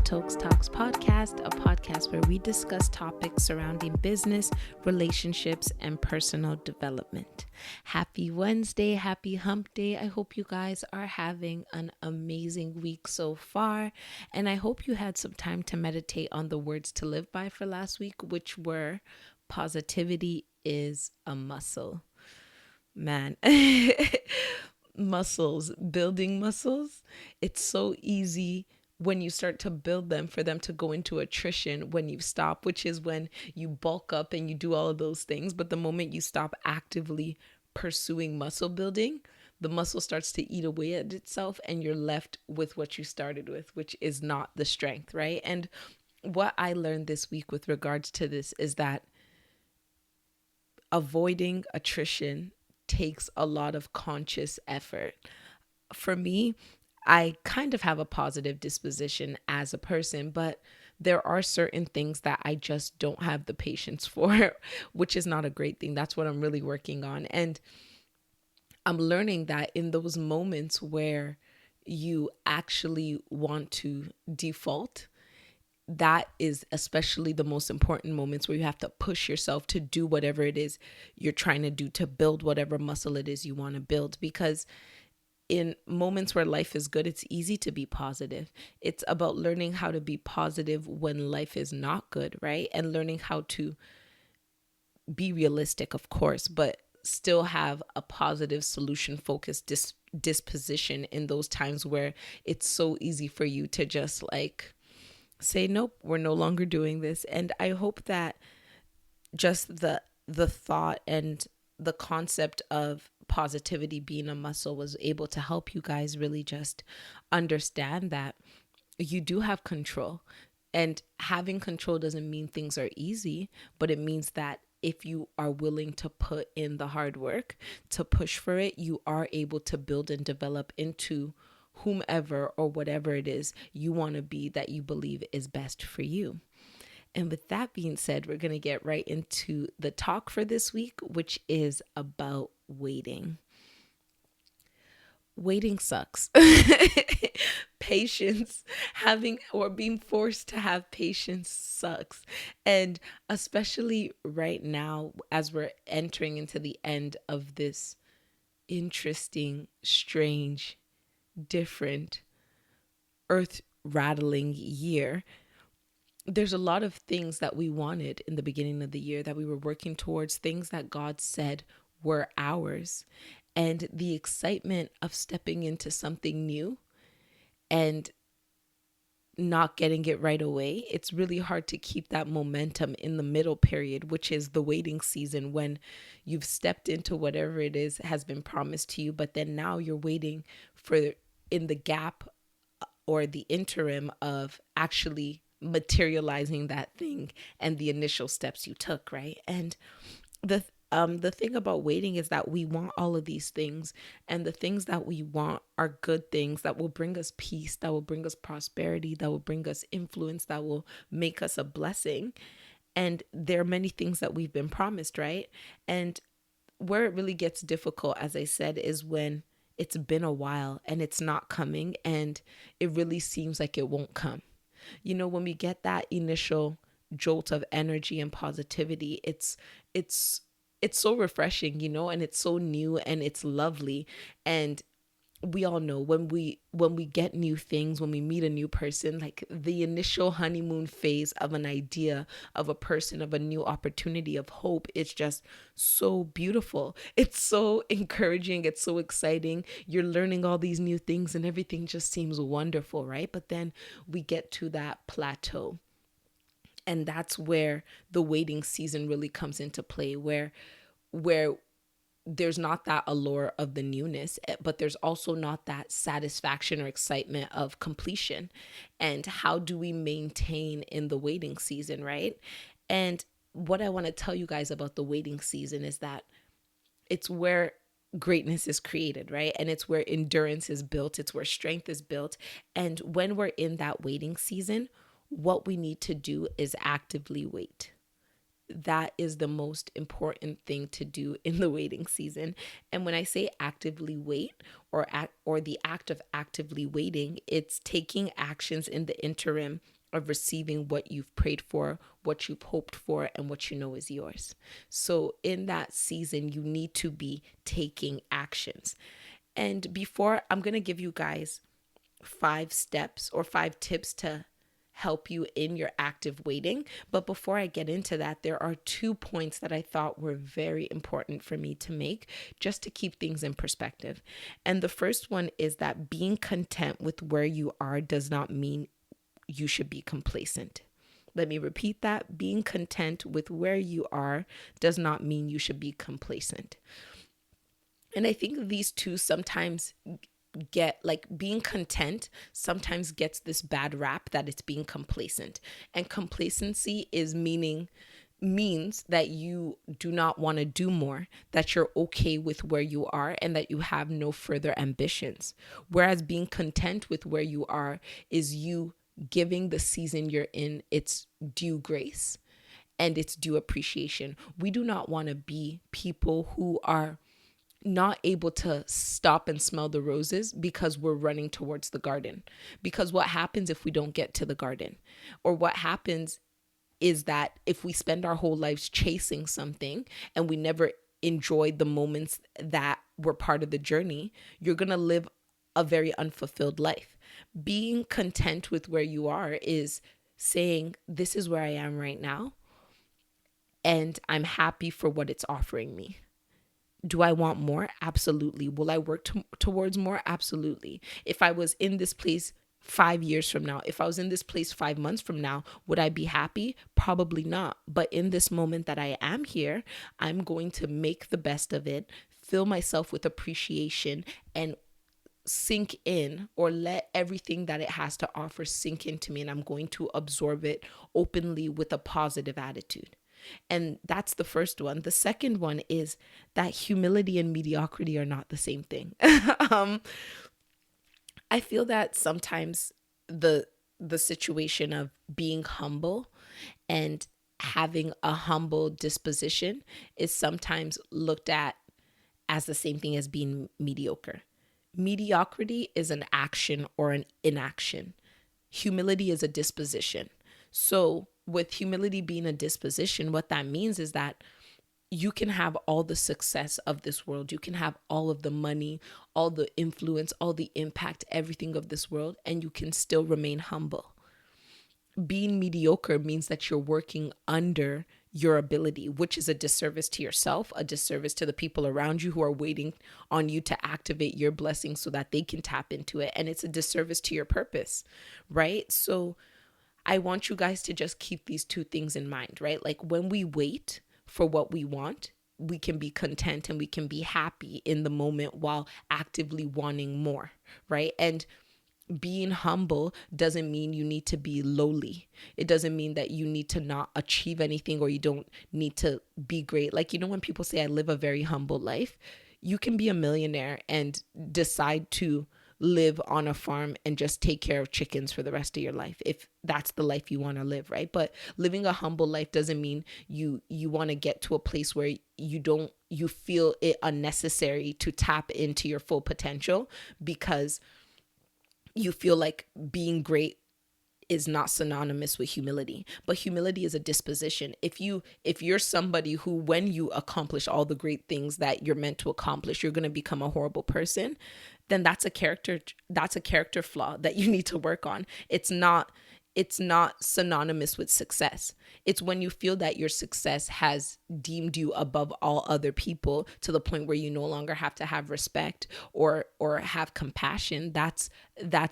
Toks Talks podcast, a podcast where we discuss topics surrounding business, relationships, and personal development. Happy Wednesday, happy hump day. I hope you guys are having an amazing week so far. And I hope you had some time to meditate on the words to live by for last week, which were positivity is a muscle. Man, muscles, building muscles. It's so easy when you start to build them for them to go into attrition when you stop, which is when you bulk up and you do all of those things. But the moment you stop actively pursuing muscle building, the muscle starts to eat away at itself and you're left with what you started with, which is not the strength, right? And what I learned this week with regards to this is that avoiding attrition takes a lot of conscious effort. For me, I kind of have a positive disposition as a person, but there are certain things that I just don't have the patience for, which is not a great thing. That's what I'm really working on. And I'm learning that in those moments where you actually want to default, that is especially the most important moments where you have to push yourself to do whatever it is you're trying to do to build whatever muscle it is you want to build. Because in moments where life is good, it's easy to be positive. It's about learning how to be positive when life is not good, right? And learning how to be realistic, of course, but still have a positive solution focused disposition in those times where it's so easy for you to just say, nope, we're no longer doing this. And I hope that just the thought and the concept of positivity being a muscle was able to help you guys really just understand that you do have control. And having control doesn't mean things are easy, but it means that if you are willing to put in the hard work to push for it, you are able to build and develop into whomever or whatever it is you want to be that you believe is best for you. And with that being said, we're going to get right into the talk for this week, which is about waiting. Waiting sucks. Patience, having or being forced to have patience sucks. And especially right now, as we're entering into the end of this interesting, strange, different, earth rattling year, there's a lot of things that we wanted in the beginning of the year that we were working towards, things that God said were ours. And the excitement of stepping into something new and not getting it right away, it's really hard to keep that momentum in the middle period, which is the waiting season, when you've stepped into whatever it is has been promised to you, but then now you're waiting for in the gap or the interim of actually materializing that thing and the initial steps you took, right? And the thing about waiting is that we want all of these things, and the things that we want are good things that will bring us peace, that will bring us prosperity, that will bring us influence, that will make us a blessing. And there are many things that we've been promised, right? And where it really gets difficult, as I said, is when it's been a while and it's not coming and it really seems like it won't come. You know, when we get that initial jolt of energy and positivity, it's so refreshing, you know, and it's so new and it's lovely. And we all know when we get new things, when we meet a new person, like the initial honeymoon phase of an idea, of a person, of a new opportunity, of hope, it's just so beautiful. It's so encouraging. It's so exciting. You're learning all these new things and everything just seems wonderful, right? But then we get to that plateau. And that's where the waiting season really comes into play, where there's not that allure of the newness, but there's also not that satisfaction or excitement of completion. And how do we maintain in the waiting season, right? And what I want to tell you guys about the waiting season is that it's where greatness is created, right? And it's where endurance is built. It's where strength is built. And when we're in that waiting season, what we need to do is actively wait. That is the most important thing to do in the waiting season. And when I say actively wait or the act of actively waiting, it's taking actions in the interim of receiving what you've prayed for, what you've hoped for, and what you know is yours. So in that season, you need to be taking actions. And before, I'm going to give you guys 5 steps or 5 tips to help you in your active waiting. But before I get into that, there are 2 points that I thought were very important for me to make just to keep things in perspective. And the first one is that being content with where you are does not mean you should be complacent. Let me repeat that. Being content with where you are does not mean you should be complacent. And I think these two sometimes get, like, being content sometimes gets this bad rap that it's being complacent. And complacency means that you do not want to do more, that you're okay with where you are, and that you have no further ambitions. Whereas being content with where you are is you giving the season you're in its due grace and its due appreciation. We do not want to be people who are not able to stop and smell the roses because we're running towards the garden. Because what happens if we don't get to the garden? Or what happens is that if we spend our whole lives chasing something and we never enjoy the moments that were part of the journey, you're going to live a very unfulfilled life. Being content with where you are is saying, this is where I am right now, and I'm happy for what it's offering me. Do I want more? Absolutely. Will I work towards more? Absolutely. If I was in this place 5 years from now, if I was in this place 5 months from now, would I be happy? Probably not. But in this moment that I am here, I'm going to make the best of it, fill myself with appreciation, and sink in, or let everything that it has to offer sink into me. And I'm going to absorb it openly with a positive attitude. And that's the first one. The second one is that humility and mediocrity are not the same thing. I feel that sometimes the situation of being humble and having a humble disposition is sometimes looked at as the same thing as being mediocre. Mediocrity is an action or an inaction. Humility is a disposition. So with humility being a disposition, what that means is that you can have all the success of this world. You can have all of the money, all the influence, all the impact, everything of this world, and you can still remain humble. Being mediocre means that you're working under your ability, which is a disservice to yourself, a disservice to the people around you who are waiting on you to activate your blessings so that they can tap into it. And it's a disservice to your purpose, right? So I want you guys to just keep these 2 things in mind, right? Like, when we wait for what we want, we can be content and we can be happy in the moment while actively wanting more, right? And being humble doesn't mean you need to be lowly. It doesn't mean that you need to not achieve anything or you don't need to be great. Like, when people say I live a very humble life, you can be a millionaire and decide to live on a farm and just take care of chickens for the rest of your life, if that's the life you want to live, right? But living a humble life doesn't mean you want to get to a place where you feel it unnecessary to tap into your full potential because you feel like being great is not synonymous with humility. But humility is a disposition. If you're somebody who, when you accomplish all the great things that you're meant to accomplish, you're going to become a horrible person, then that's a character flaw that you need to work on. It's not synonymous with success. It's when you feel that your success has deemed you above all other people to the point where you no longer have to have respect or have compassion. That's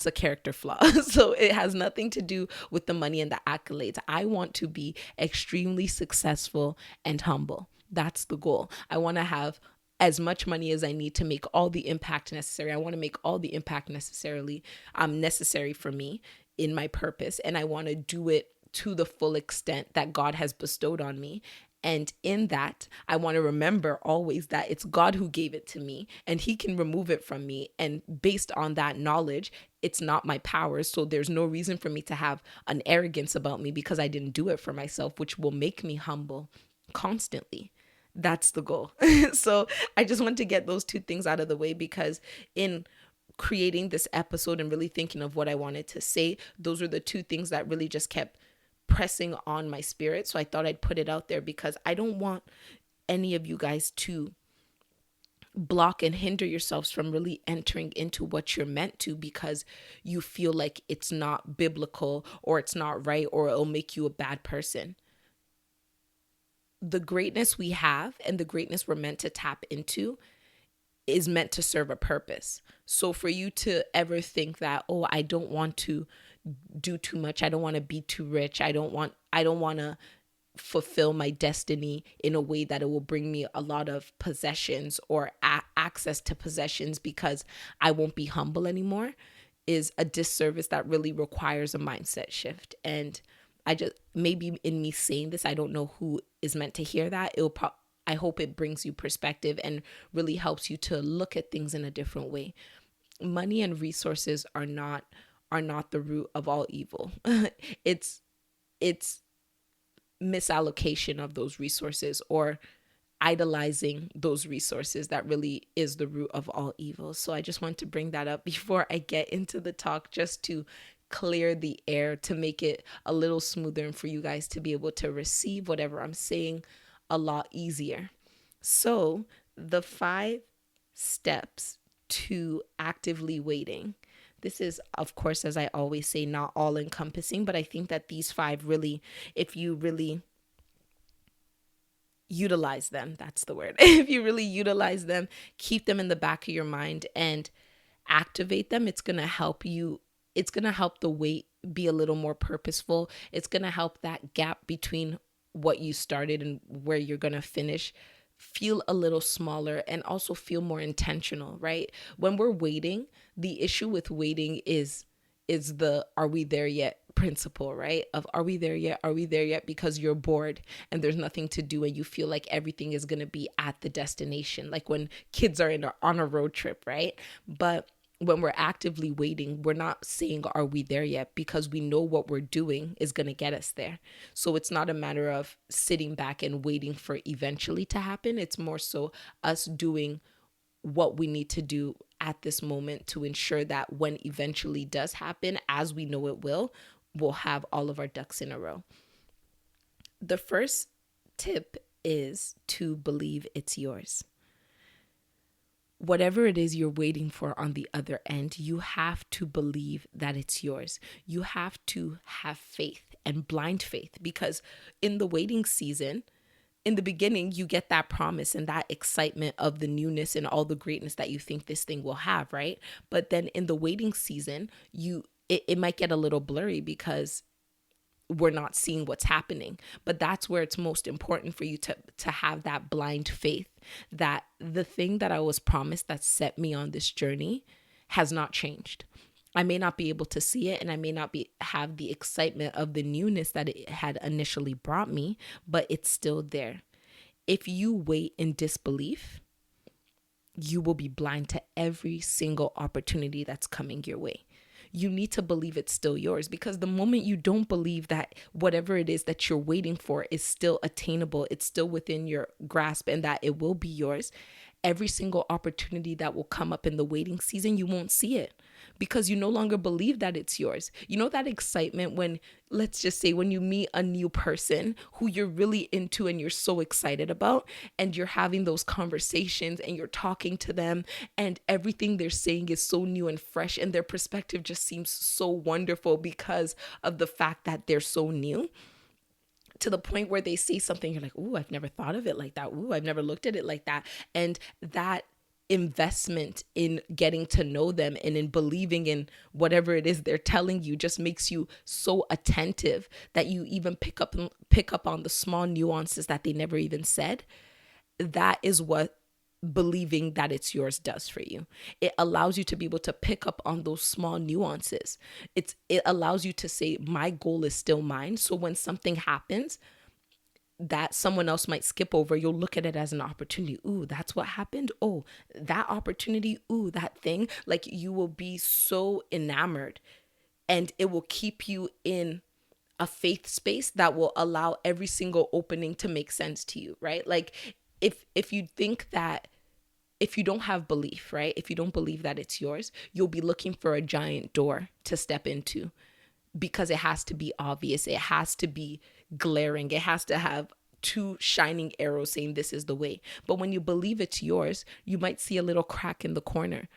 a character flaw. So it has nothing to do with the money and the accolades. I want to be extremely successful and humble. That's the goal. I want to have as much money as I need to make all the impact necessary. I want to make all the impact necessary for me in my purpose. And I want to do it to the full extent that God has bestowed on me. And in that, I want to remember always that it's God who gave it to me and he can remove it from me. And based on that knowledge, it's not my power. So there's no reason for me to have an arrogance about me because I didn't do it for myself, which will make me humble constantly. That's the goal. So I just want to get those 2 things out of the way because in creating this episode and really thinking of what I wanted to say, those were the two things that really just kept pressing on my spirit. So I thought I'd put it out there because I don't want any of you guys to block and hinder yourselves from really entering into what you're meant to because you feel like it's not biblical or it's not right or it'll make you a bad person. The greatness we have and the greatness we're meant to tap into is meant to serve a purpose. So for you to ever think that, oh, I don't want to do too much, I don't want to be too rich, I don't want to fulfill my destiny in a way that it will bring me a lot of possessions or access to possessions because I won't be humble anymore, is a disservice that really requires a mindset shift. And I just, maybe in me saying this, I don't know who is meant to hear that. I hope it brings you perspective and really helps you to look at things in a different way. Money and resources are not the root of all evil. it's misallocation of those resources or idolizing those resources that really is the root of all evil. So I just want to bring that up before I get into the talk, just to clear the air, to make it a little smoother and for you guys to be able to receive whatever I'm saying a lot easier. So the 5 steps to actively waiting. This is, of course, as I always say, not all encompassing, but I think that these 5 really, if you really utilize them, that's the word. If you really utilize them, keep them in the back of your mind and activate them, it's going to help you. It's going to help the wait be a little more purposeful. It's going to help that gap between what you started and where you're going to finish feel a little smaller and also feel more intentional, right? When we're waiting, the issue with waiting is the are we there yet principle, right? Of are we there yet? Are we there yet? Because you're bored and there's nothing to do and you feel like everything is going to be at the destination, like when kids are on a road trip, right? But when we're actively waiting, we're not saying, are we there yet? Because we know what we're doing is going to get us there. So it's not a matter of sitting back and waiting for eventually to happen. It's more so us doing what we need to do at this moment to ensure that when eventually does happen, as we know it will, we'll have all of our ducks in a row. The first tip is to believe it's yours. Whatever it is you're waiting for on the other end, you have to believe that it's yours. You have to have faith and blind faith, because in the waiting season, in the beginning, you get that promise and that excitement of the newness and all the greatness that you think this thing will have, right? But then in the waiting season, it might get a little blurry because we're not seeing what's happening. But that's where it's most important for you to have that blind faith that the thing that I was promised that set me on this journey has not changed. I may not be able to see it and I may not have the excitement of the newness that it had initially brought me, but it's still there. If you wait in disbelief, you will be blind to every single opportunity that's coming your way. You need to believe it's still yours, because the moment you don't believe that whatever it is that you're waiting for is still attainable, it's still within your grasp and that it will be yours, every single opportunity that will come up in the waiting season, you won't see it because you no longer believe that it's yours. You know that excitement when, let's just say, when you meet a new person who you're really into and you're so excited about, and you're having those conversations and you're talking to them and everything they're saying is so new and fresh and their perspective just seems so wonderful because of the fact that they're so new, to the point where they say something, you're like, ooh, I've never thought of it like that. Ooh, I've never looked at it like that. And that investment in getting to know them and in believing in whatever it is they're telling you just makes you so attentive that you even pick up on the small nuances that they never even said. That is what believing that it's yours does for you. It allows you to be able to pick up on those small nuances. It allows you to say, my goal is still mine. So when something happens that someone else might skip over, you'll look at it as an opportunity. Ooh, that's what happened. Oh, that opportunity. Ooh, that thing. Like, you will be so enamored, and it will keep you in a faith space that will allow every single opening to make sense to you, right? Like, if you think that if you don't have belief, right? If you don't believe that it's yours, you'll be looking for a giant door to step into because it has to be obvious. It has to be glaring. It has to have two shining arrows saying this is the way. But when you believe it's yours, you might see a little crack in the corner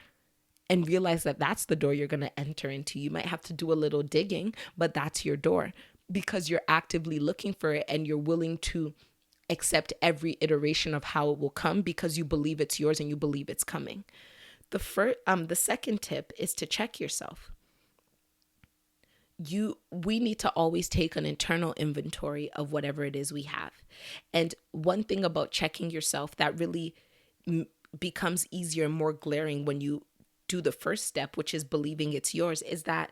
and realize that that's the door you're going to enter into. You might have to do a little digging, but that's your door because you're actively looking for it and you're willing to accept every iteration of how it will come because you believe it's yours and you believe it's coming. The second tip is to check yourself. We need to always take an internal inventory of whatever it is we have. And one thing about checking yourself that really becomes easier and more glaring when you do the first step, which is believing it's yours, is that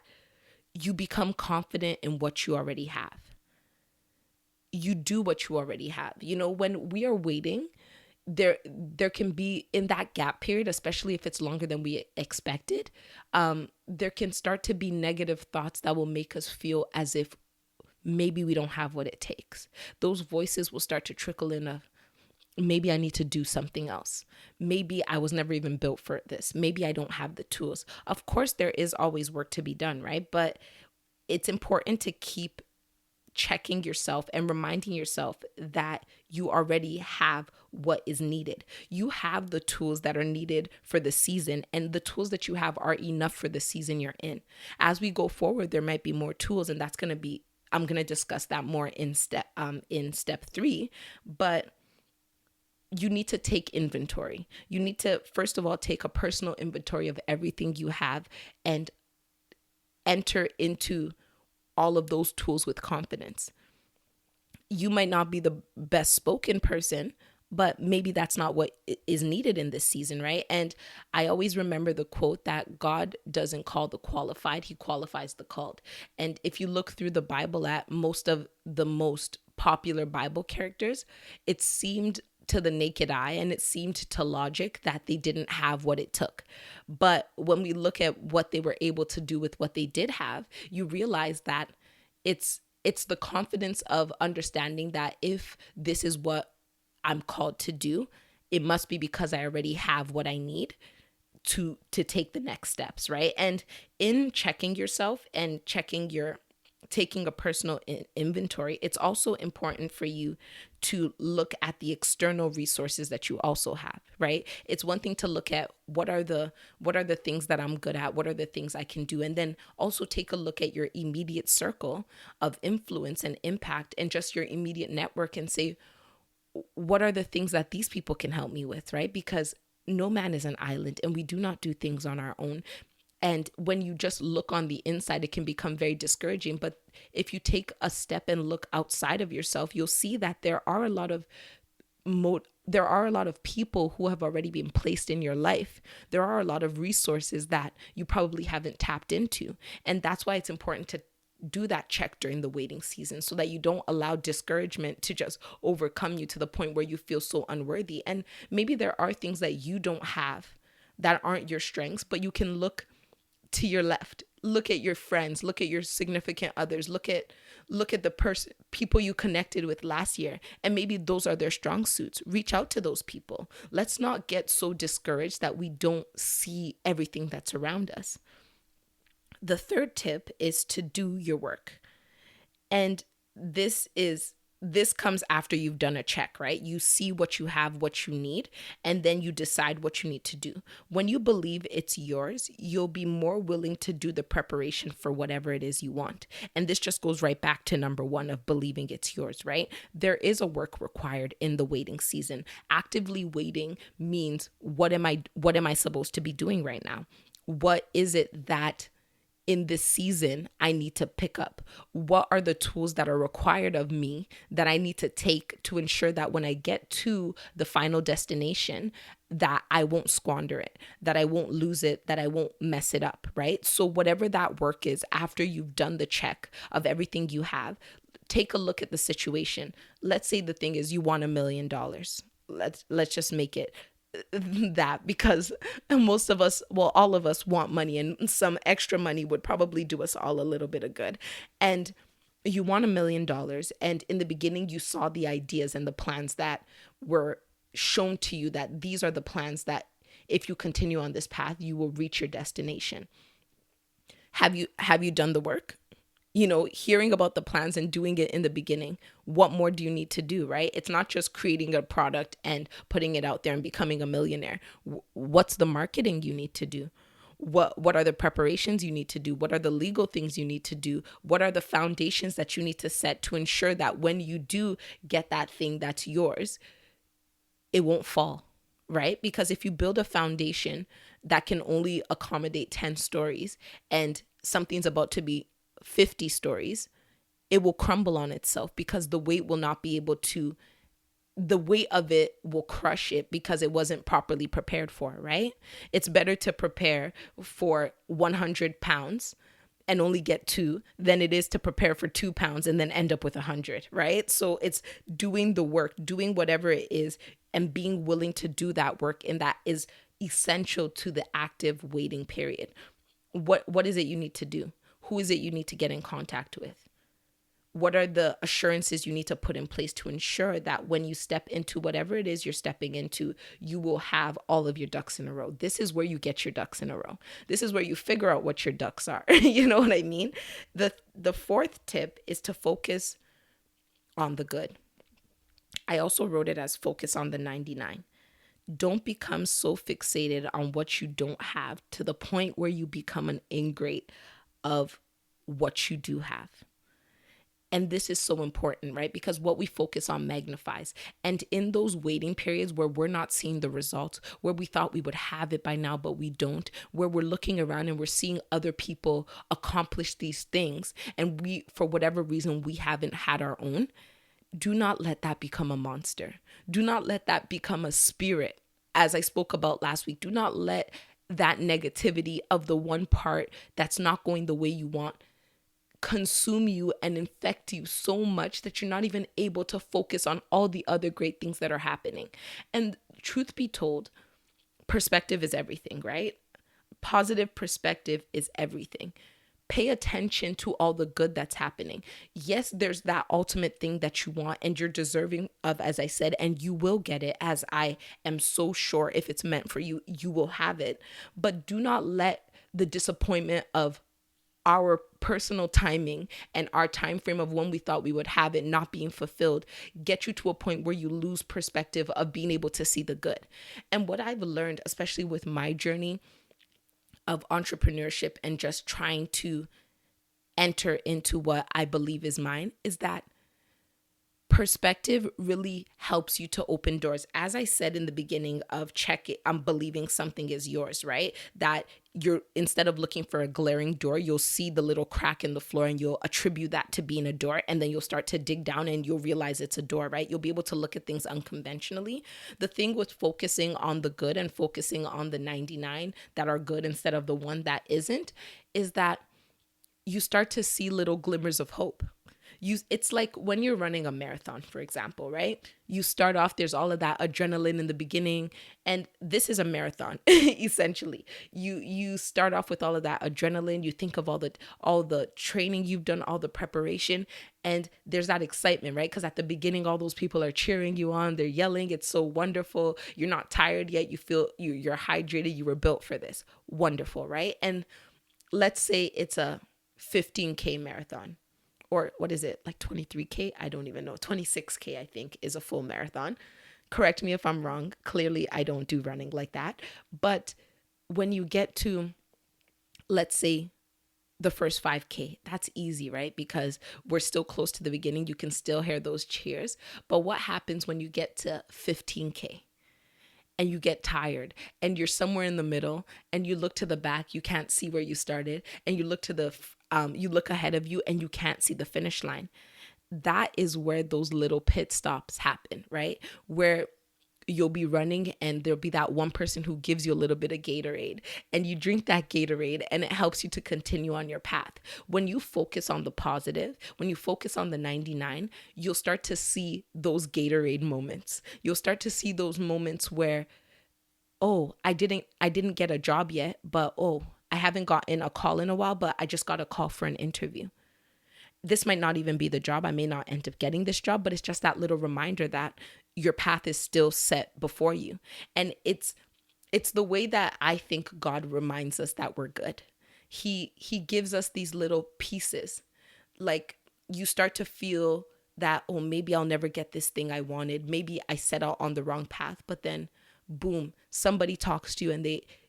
you become confident in what you already have. You do what you already have. When we are waiting, there can be in that gap period, especially if it's longer than we expected, there can start to be negative thoughts that will make us feel as if maybe we don't have what it takes. Those voices will start to trickle in of, maybe I need to do something else. Maybe I was never even built for this. Maybe I don't have the tools. Of course, there is always work to be done, right? But it's important to keep checking yourself and reminding yourself that you already have what is needed. You have the tools that are needed for the season, and the tools that you have are enough for the season you're in. As we go forward, there might be more tools, and I'm going to discuss that more in step 3, but you need to take inventory. You need to, first of all, take a personal inventory of everything you have and enter into all of those tools with confidence. You might not be the best spoken person, but maybe that's not what is needed in this season, right? And I always remember the quote that God doesn't call the qualified, he qualifies the called. And if you look through the Bible at most of the most popular Bible characters, it seemed to the naked eye and it seemed to logic that they didn't have what it took. But when we look at what they were able to do with what they did have, you realize that it's the confidence of understanding that if this is what I'm called to do, it must be because I already have what I need to take the next steps, right? And in checking yourself and taking a personal inventory, it's also important for you to look at the external resources that you also have, right? It's one thing to look at what are the things that I'm good at, what are the things I can do, and then also take a look at your immediate circle of influence and impact and just your immediate network and say, what are the things that these people can help me with, right? Because no man is an island and we do not do things on our own. And when you just look on the inside, it can become very discouraging. But if you take a step and look outside of yourself, you'll see that there are a lot of people who have already been placed in your life. There are a lot of resources that you probably haven't tapped into. And that's why it's important to do that check during the waiting season so that you don't allow discouragement to just overcome you to the point where you feel so unworthy. And maybe there are things that you don't have that aren't your strengths, but you can look to your left, look at your friends, look at your significant others, look at the people you connected with last year, and maybe those are their strong suits. Reach out to those people. Let's not get so discouraged that we don't see everything that's around us. The third tip is to do your work. And this comes after you've done a check, right? You see what you have, what you need, and then you decide what you need to do. When you believe it's yours, you'll be more willing to do the preparation for whatever it is you want. And this just goes right back to number 1 of believing it's yours, right? There is a work required in the waiting season. Actively waiting means what am I supposed to be doing right now? What is it that in this season I need to pick up? What are the tools that are required of me that I need to take to ensure that when I get to the final destination, that I won't squander it, that I won't lose it, that I won't mess it up, right? So whatever that work is, after you've done the check of everything you have, take a look at the situation. Let's say the thing is you want $1 million. Let's just make it that, because most of us, well, all of us want money, and some extra money would probably do us all a little bit of good. And you want $1 million. And in the beginning, you saw the ideas and the plans that were shown to you, that these are the plans that if you continue on this path, you will reach your destination. Have you done the work? Hearing about the plans and doing it in the beginning, what more do you need to do, right? It's not just creating a product and putting it out there and becoming a millionaire. What's the marketing you need to do? What are the preparations you need to do? What are the legal things you need to do? What are the foundations that you need to set to ensure that when you do get that thing that's yours, it won't fall, right? Because if you build a foundation that can only accommodate 10 stories and something's about to be 50 stories, it will crumble on itself because the weight of it will crush it because it wasn't properly prepared for, right? It's better to prepare for 100 pounds and only get 2 than it is to prepare for 2 pounds and then end up with 100, right? So it's doing the work, doing whatever it is, and being willing to do that work. And that is essential to the active waiting period. What is it you need to do? Who is it you need to get in contact with? What are the assurances you need to put in place to ensure that when you step into whatever it is you're stepping into, you will have all of your ducks in a row? This is where you get your ducks in a row. This is where you figure out what your ducks are. You know what I mean? The fourth tip is to focus on the good. I also wrote it as focus on the 99. Don't become so fixated on what you don't have to the point where you become an ingrate of what you do have. And this is so important, right? Because what we focus on magnifies. And in those waiting periods where we're not seeing the results, where we thought we would have it by now, but we don't, where we're looking around and we're seeing other people accomplish these things, and we, for whatever reason, we haven't had our own, do not let that become a monster. Do not let that become a spirit. As I spoke about last week, do not let that negativity of the one part that's not going the way you want consume you and infect you so much that you're not even able to focus on all the other great things that are happening. And truth be told, perspective is everything, right? Positive perspective is everything. Pay attention to all the good that's happening. Yes, there's that ultimate thing that you want and you're deserving of, as I said, and you will get it, as I am so sure if it's meant for you, you will have it. But do not let the disappointment of our personal timing and our time frame of when we thought we would have it not being fulfilled get you to a point where you lose perspective of being able to see the good. And what I've learned, especially with my journey of entrepreneurship and just trying to enter into what I believe is mine, is that perspective really helps you to open doors. As I said in the beginning of check it, I'm believing something is yours, right? That you're, instead of looking for a glaring door, you'll see the little crack in the floor and you'll attribute that to being a door. And then you'll start to dig down and you'll realize it's a door, right? You'll be able to look at things unconventionally. The thing with focusing on the good and focusing on the 99 that are good instead of the one that isn't, is that you start to see little glimmers of hope. It's like when you're running a marathon, for example, right? You start off, there's all of that adrenaline in the beginning, and this is a marathon, essentially. You start off with all of that adrenaline, you think of all the training you've done, all the preparation, and there's that excitement, right? Because at the beginning, all those people are cheering you on, they're yelling, it's so wonderful. You're not tired yet, you feel you're hydrated, you were built for this. Wonderful, right? And let's say it's a 15K marathon. Or what is it, like 23K? I don't even know. 26K, I think, is a full marathon. Correct me if I'm wrong. Clearly, I don't do running like that. But when you get to, let's say, the first 5K, that's easy, right? Because we're still close to the beginning. You can still hear those cheers. But what happens when you get to 15K? And you get tired and you're somewhere in the middle and you look to the back, you can't see where you started, and you look to you look ahead of you and you can't see the finish line. That is where those little pit stops happen, right? Where you'll be running and there'll be that one person who gives you a little bit of Gatorade, and you drink that Gatorade and it helps you to continue on your path. When you focus on the positive, when you focus on the 99, you'll start to see those Gatorade moments. You'll start to see those moments where, oh, I didn't get a job yet, but oh, I haven't gotten a call in a while, but I just got a call for an interview. This might not even be the job. I may not end up getting this job, but it's just that little reminder that your path is still set before you. And it's It's the way that I think God reminds us that we're good. He gives us these little pieces. Like, you start to feel that, oh, maybe I'll never get this thing I wanted. Maybe I set out on the wrong path. But then boom, somebody talks to you, and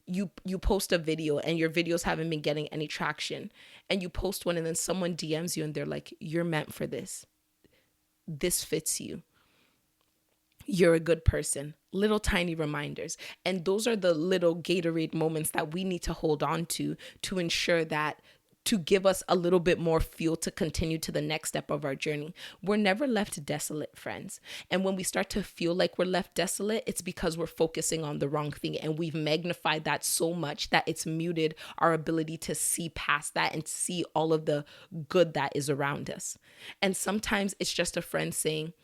you post a video, and your videos haven't been getting any traction. And you post one, and then someone DMs you, and they're like, you're meant for this. This fits you. You're a good person. Little tiny reminders. And those are the little Gatorade moments that we need to hold on to ensure that, to give us a little bit more fuel to continue to the next step of our journey. We're never left desolate, friends. And when we start to feel like we're left desolate, it's because we're focusing on the wrong thing, and we've magnified that so much that it's muted our ability to see past that and see all of the good that is around us. And sometimes it's just a friend saying,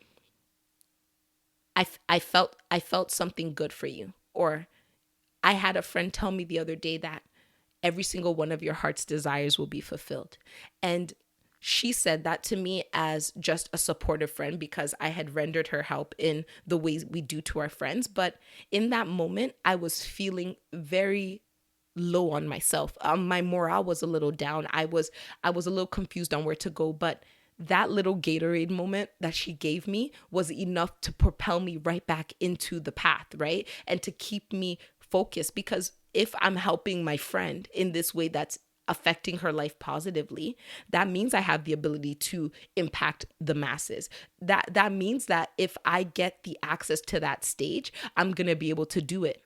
I felt something good for you. Or I had a friend tell me the other day that every single one of your heart's desires will be fulfilled. And she said that to me as just a supportive friend, because I had rendered her help in the ways we do to our friends. But in that moment, I was feeling very low on myself. My morale was a little down. I was a little confused on where to go, but that little Gatorade moment that she gave me was enough to propel me right back into the path, right? And to keep me focused, because if I'm helping my friend in this way that's affecting her life positively, that means I have the ability to impact the masses. That means that if I get the access to that stage, I'm going to be able to do it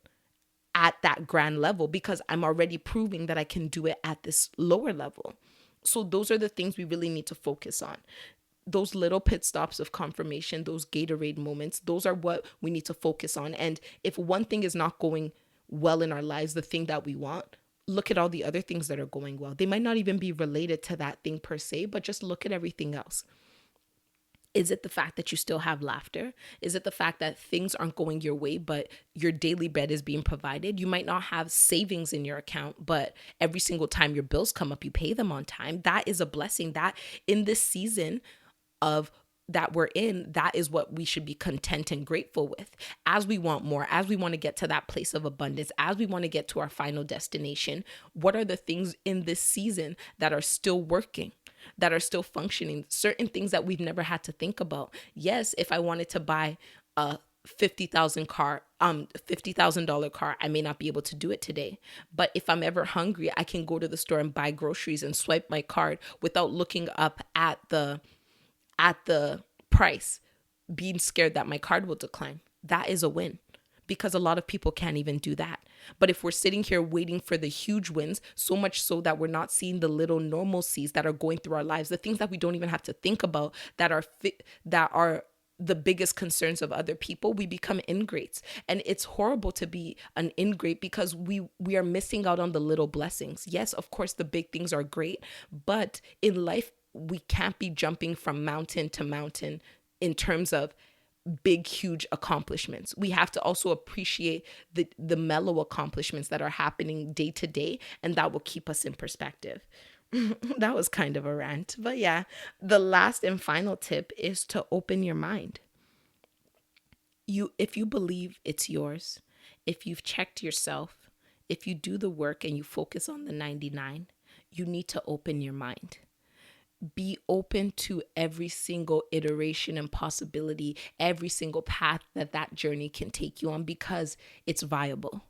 at that grand level, because I'm already proving that I can do it at this lower level. So those are the things we really need to focus on. Those little pit stops of confirmation, those Gatorade moments, those are what we need to focus on. And if one thing is not going well in our lives, the thing that we want, look at all the other things that are going well. They might not even be related to that thing per se, but just look at everything else. Is it the fact that you still have laughter? Is it the fact that things aren't going your way, but your daily bread is being provided? You might not have savings in your account, but every single time your bills come up, you pay them on time. That is a blessing. That, in this season of that we're in, that is what we should be content and grateful with. As we want more, as we want to get to that place of abundance, as we want to get to our final destination, what are the things in this season that are still working, that are still functioning? Certain things that we've never had to think about. Yes, if I wanted to buy a $50,000 car, I may not be able to do it today. But if I'm ever hungry, I can go to the store and buy groceries and swipe my card without looking up at the price, being scared that my card will decline. That is a win, because a lot of people can't even do that. But if we're sitting here waiting for the huge wins, so much so that we're not seeing the little normalcies that are going through our lives, the things that we don't even have to think about, that are the biggest concerns of other people, we become ingrates. And it's horrible to be an ingrate, because we are missing out on the little blessings. Yes, of course, the big things are great, but in life, we can't be jumping from mountain to mountain in terms of big, huge accomplishments. We have to also appreciate the mellow accomplishments that are happening day to day, and that will keep us in perspective. That was kind of a rant, but yeah, the last and final tip is to open your mind. If you believe it's yours, if you've checked yourself, if you do the work and you focus on the 99, you need to open your mind. Be open to every single iteration and possibility, every single path that journey can take you on, because it's viable.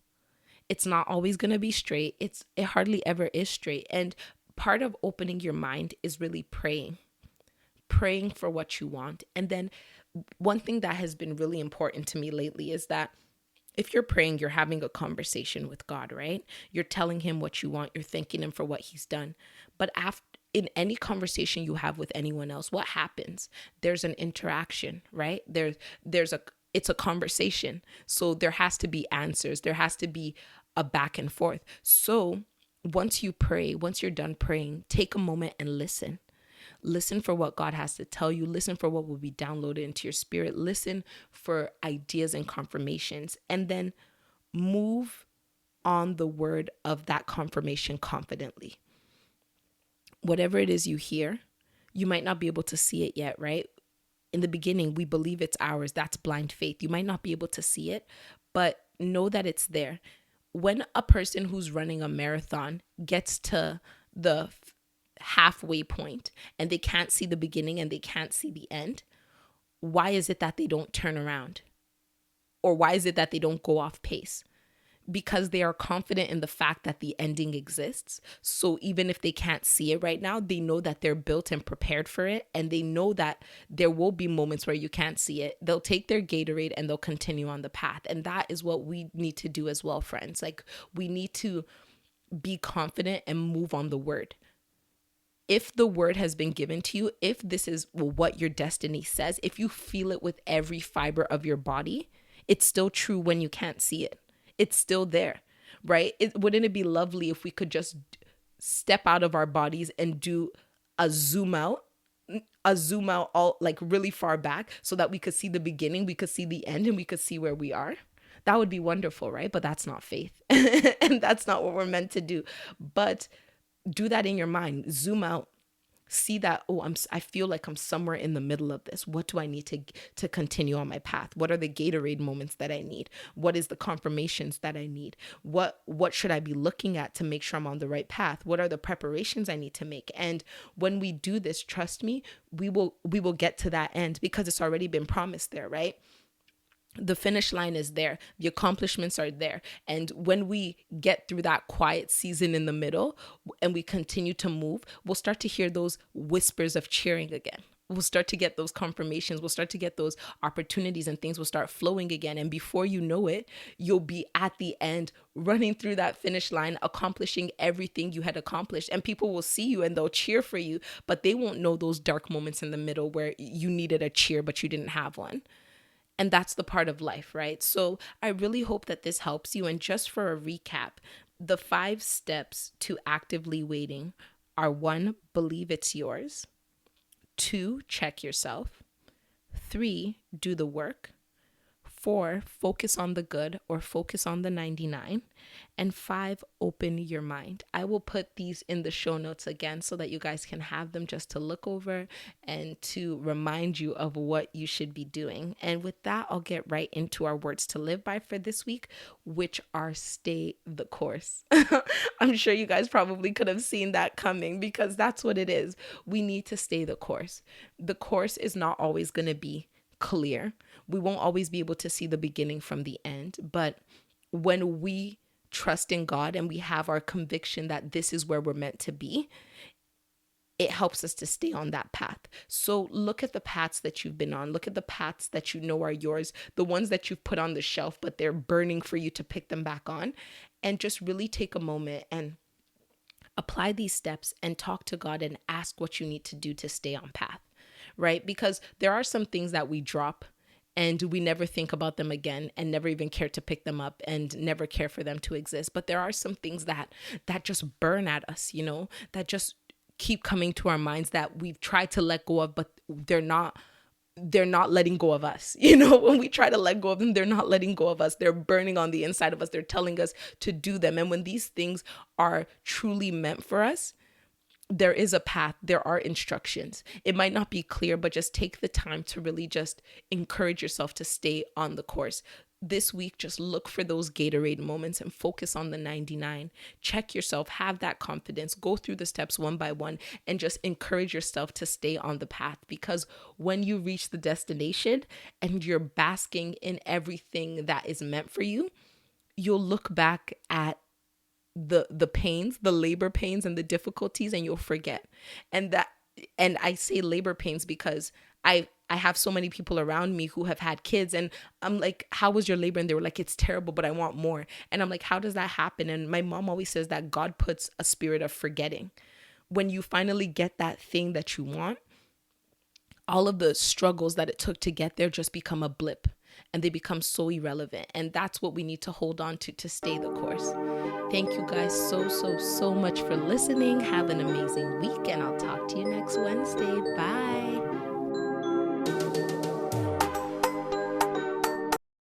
It's not always going to be straight. It hardly ever is straight. And part of opening your mind is really praying for what you want. And then one thing that has been really important to me lately is that if you're praying, you're having a conversation with God, right? You're telling him what you want. You're thanking him for what he's done. But in any conversation you have with anyone else, what happens? There's an interaction, right? It's a conversation. So there has to be answers. There has to be a back and forth. So once you pray, once you're done praying, take a moment and listen. Listen for what God has to tell you. Listen for what will be downloaded into your spirit. Listen for ideas and confirmations, and then move on the word of that confirmation confidently. Whatever it is you hear, you might not be able to see it yet, right? In the beginning, we believe it's ours. That's blind faith. You might not be able to see it, but know that it's there. when a person who's running a marathon gets to the halfway point and they can't see the beginning and they can't see the end, why is it that they don't turn around? Or why is it that they don't go off pace? Because they are confident in the fact that the ending exists. So even if they can't see it right now, they know that they're built and prepared for it. And they know that there will be moments where you can't see it. They'll take their Gatorade and they'll continue on the path. And that is what we need to do as well, friends. Like, we need to be confident and move on the word. If the word has been given to you, if this is what your destiny says, if you feel it with every fiber of your body, it's still true when you can't see it. It's still there, right? Wouldn't it be lovely if we could just step out of our bodies and do a zoom out all like really far back so that we could see the beginning, we could see the end, and we could see where we are? That would be wonderful, right? But that's not faith. And that's not what we're meant to do. But do that in your mind. Zoom out. See that, oh, I feel like I'm somewhere in the middle of this. What do I need to continue on my path? What are the Gatorade moments that I need? What is the confirmations that I need? What should I be looking at to make sure I'm on the right path? What are the preparations I need to make? And when we do this, trust me, we will get to that end because it's already been promised there, right? The finish line is there. The accomplishments are there. And when we get through that quiet season in the middle and we continue to move, we'll start to hear those whispers of cheering again. We'll start to get those confirmations. We'll start to get those opportunities and things will start flowing again. And before you know it, you'll be at the end, running through that finish line, accomplishing everything you had accomplished. And people will see you and they'll cheer for you, but they won't know those dark moments in the middle where you needed a cheer, but you didn't have one. And that's the part of life, right? So I really hope that this helps you. And just for a recap, the 5 steps to actively waiting are: 1, believe it's yours. 2, check yourself. 3, do the work. 4, focus on the good or focus on the 99. And 5, open your mind. I will put these in the show notes again so that you guys can have them just to look over and to remind you of what you should be doing. And with that, I'll get right into our words to live by for this week, which are stay the course. I'm sure you guys probably could have seen that coming because that's what it is. We need to stay the course. The course is not always going to be clear. We won't always be able to see the beginning from the end, but when we trust in God and we have our conviction that this is where we're meant to be, it helps us to stay on that path. So look at the paths that you've been on. Look at the paths that you know are yours, the ones that you've put on the shelf, but they're burning for you to pick them back on. And just really take a moment and apply these steps and talk to God and ask what you need to do to stay on path, right? Because there are some things that we drop and we never think about them again and never even care to pick them up and never care for them to exist. But there are some things that just burn at us, that just keep coming to our minds that we've tried to let go of, but they're not letting go of us. When we try to let go of them, they're not letting go of us. They're burning on the inside of us. They're telling us to do them. And when these things are truly meant for us, there is a path, there are instructions. It might not be clear, but just take the time to really just encourage yourself to stay on the course. This week, just look for those Gatorade moments and focus on the 99. Check yourself, have that confidence, go through the steps one by one, and just encourage yourself to stay on the path. Because when you reach the destination and you're basking in everything that is meant for you, you'll look back at the pains, the labor pains and the difficulties, and you'll forget. And I say labor pains because I have so many people around me who have had kids, and I'm like, how was your labor? And they were like, it's terrible, but I want more. And I'm like, how does that happen? And my mom always says that God puts a spirit of forgetting. When you finally get that thing that you want, all of the struggles that it took to get there just become a blip and they become so irrelevant. And that's what we need to hold on to stay the course. Thank you guys so much for listening. Have an amazing week and I'll talk to you next Wednesday. Bye.